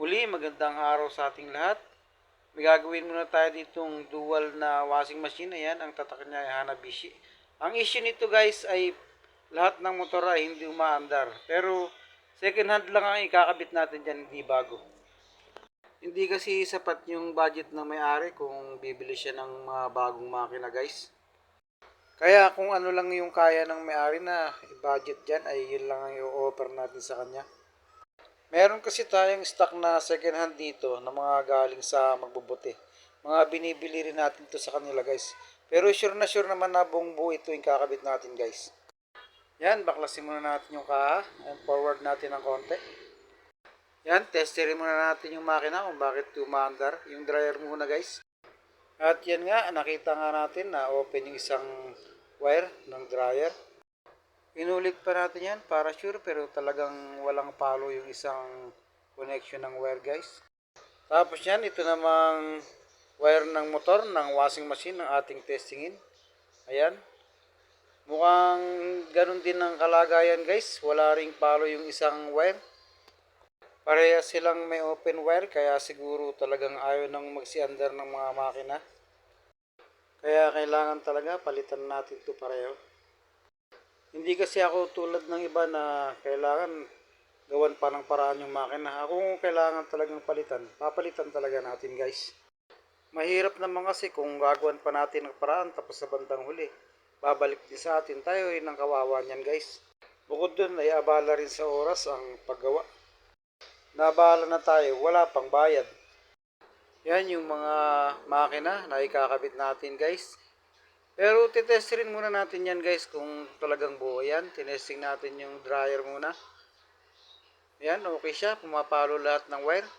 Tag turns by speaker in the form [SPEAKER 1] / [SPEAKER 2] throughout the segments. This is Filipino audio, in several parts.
[SPEAKER 1] Muli, magandang araw sa ating lahat. May gagawin muna tayo ditong dual na washing machine. Ayan, ang tatak niya ay Hanabishi. Ang issue nito guys ay lahat ng motor ay hindi umaandar. Pero second hand lang ang ikakabit natin dyan, hindi bago. Hindi kasi sapat yung budget ng may-ari kung bibili siya ng mga bagong makina guys. Kaya kung ano lang yung kaya ng may-ari na i-budget dyan ay yun lang ang i-offer natin sa kanya. Meron kasi tayong stock na second hand dito na mga galing sa magbubuti. Mga binibili rin natin to sa kanila guys. Pero sure naman na buong buo ito yung kakabit natin guys. Yan, baklasin muna natin yung kaha. And forward natin ng konti. Yan, testerin muna natin yung makina kung bakit umaandar. Yung dryer muna guys. At yan nga, nakita nga natin na open yung isang wire ng dryer. Inulit pa natin yan para sure pero talagang walang palo yung isang connection ng wire guys. Tapos yan, ito namang wire ng motor ng washing machine ng ating testingin. Ayan. Mukhang ganun din ang kalagayan guys. Wala ring palo yung isang wire. Pareha silang may open wire kaya siguro talagang ayaw nang magsiandar ng mga makina. Kaya kailangan talaga palitan natin ito pareho. Hindi kasi ako tulad ng iba na kailangan gawan pa ng paraan yung makina. Ako kung kailangan talagang palitan, papalitan talaga natin guys. Mahirap naman kasi kung gagawan pa natin ng paraan tapos sa bandang huli, babalik din sa atin, tayo rin ang kawawa niyan guys. Bukod dun ay abala rin sa oras ang paggawa. Nabala na tayo, wala pang bayad. Yan yung mga makina na ikakabit natin guys. Pero titest rin muna natin yan guys kung talagang buo yan. Tinesting natin yung dryer muna. Yan, okay siya. Pumapalo lahat ng wire.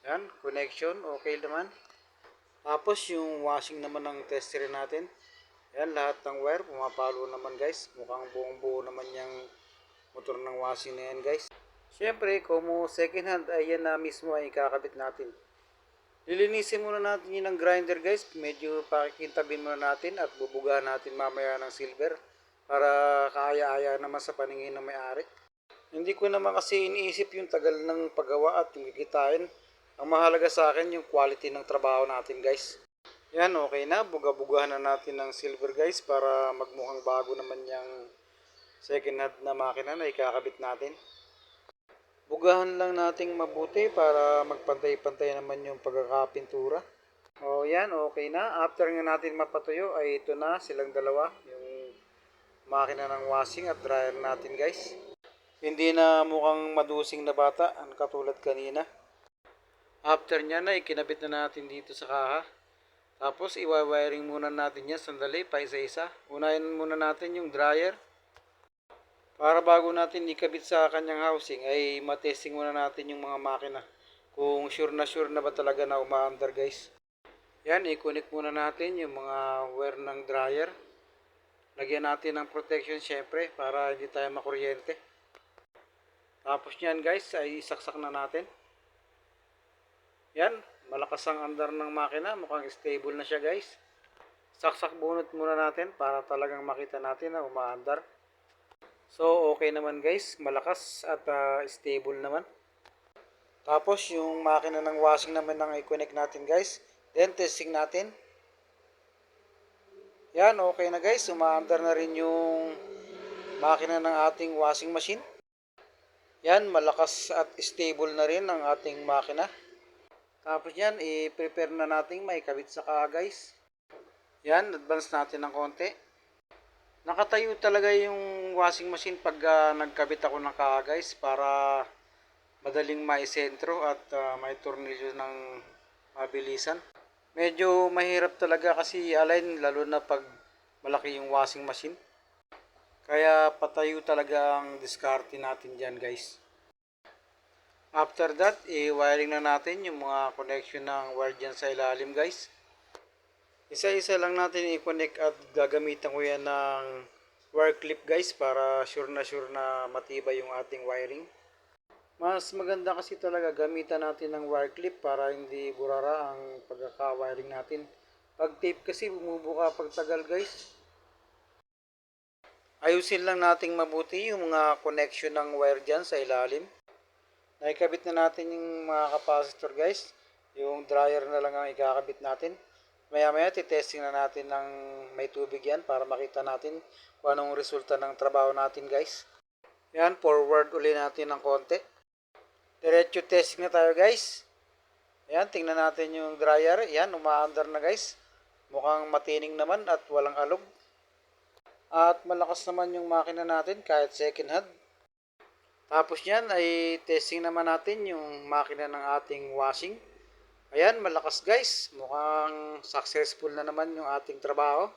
[SPEAKER 1] Yan, connection, okay naman. Tapos yung washing naman ng tester natin. Yan, lahat ng wire pumapalo naman guys. Mukhang buong buo naman yung motor ng washing na yan guys. Siyempre, kung second hand ay yan na mismo ay ikakabit natin. Lilinisin muna natin yun ng grinder guys. Medyo pakikintabin muna natin at bubugahan natin mamaya ng silver para kaaya-aya naman sa paningin ng may-ari. Hindi ko naman kasi iniisip yung tagal ng paggawa at yung kikitain. Ang mahalaga sa akin yung quality ng trabaho natin guys. Yan, okay na. Buga-bugahan na natin ng silver guys para magmukhang bago naman yung second hand na makina na ikakabit natin. Bugahan lang nating mabuti para magpantay-pantay naman yung pagkakapintura. O yan, okay na. After nga natin mapatuyo ay ito na silang dalawa. Yung makina ng washing at dryer natin guys. Hindi na mukhang madusing na bata ang katulad kanina. After nya na ikinabit na natin dito sa kaha. Tapos i-wiring muna natin yan sandali pa isa-isa. Unahin muna natin yung dryer. Para bago natin ikabit sa kanyang housing ay matesting muna natin yung mga makina. Kung sure na ba talaga na umaandar guys. Yan, i-connect muna natin yung mga wire ng dryer. Lagyan natin ng protection syempre para hindi tayo makuryente. Tapos yan guys ay isaksak na natin. Yan, malakas ang andar ng makina. Mukhang stable na siya guys. Saksak bunot muna natin para talagang makita natin na umaandar. So okay naman guys, malakas at stable naman. Tapos yung makina ng washing naman ang i-connect natin guys. Then testing natin. Yan, okay na guys. Umaandar na rin yung makina ng ating washing machine. Yan, malakas at stable na rin ang ating makina. Tapos yan, i-prepare na natin maikabit sa kaha guys. Yan, advance natin ng konti. Nakatayo talaga yung washing machine pag nagkabit ako ng kaha guys para madaling maisentro at may tornilyo ng mabilisan. Medyo mahirap talaga kasi align lalo na pag malaki yung washing machine. Kaya patayo talaga ang diskarte natin dyan guys. After that, i-wiring na natin yung mga connection ng wire dyan sa ilalim guys. Isa-isa lang natin i-connect at gagamitan ko yan ng wire clip guys para sure na matibay yung ating wiring. Mas maganda kasi talaga gamitan natin ng wire clip para hindi burara ang pagkaka-wiring natin. Pag tape kasi bumubuka pag tagal guys. Ayusin lang nating mabuti yung mga connection ng wire dyan sa ilalim. Naikabit na natin yung mga capacitor guys. Yung dryer na lang ang ikakabit natin. Maya maya titesting na natin ng may tubig yan para makita natin kung anong resulta ng trabaho natin guys. Yan, forward uli natin ng konti. Diretso testing na tayo guys. Yan, tingnan natin yung dryer. Yan, umaandar na guys. Mukhang matining naman at walang alog. At malakas naman yung makina natin kahit second hand. Tapos yan ay testing naman natin yung makina ng ating washing. Ayan, malakas guys. Mukhang successful na naman yung ating trabaho.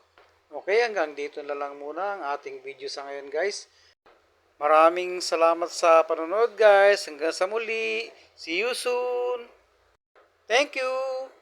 [SPEAKER 1] Okay, hanggang dito na lang muna ang ating video sa ngayon guys. Maraming salamat sa panonood guys. Hanggang sa muli. See you soon. Thank you.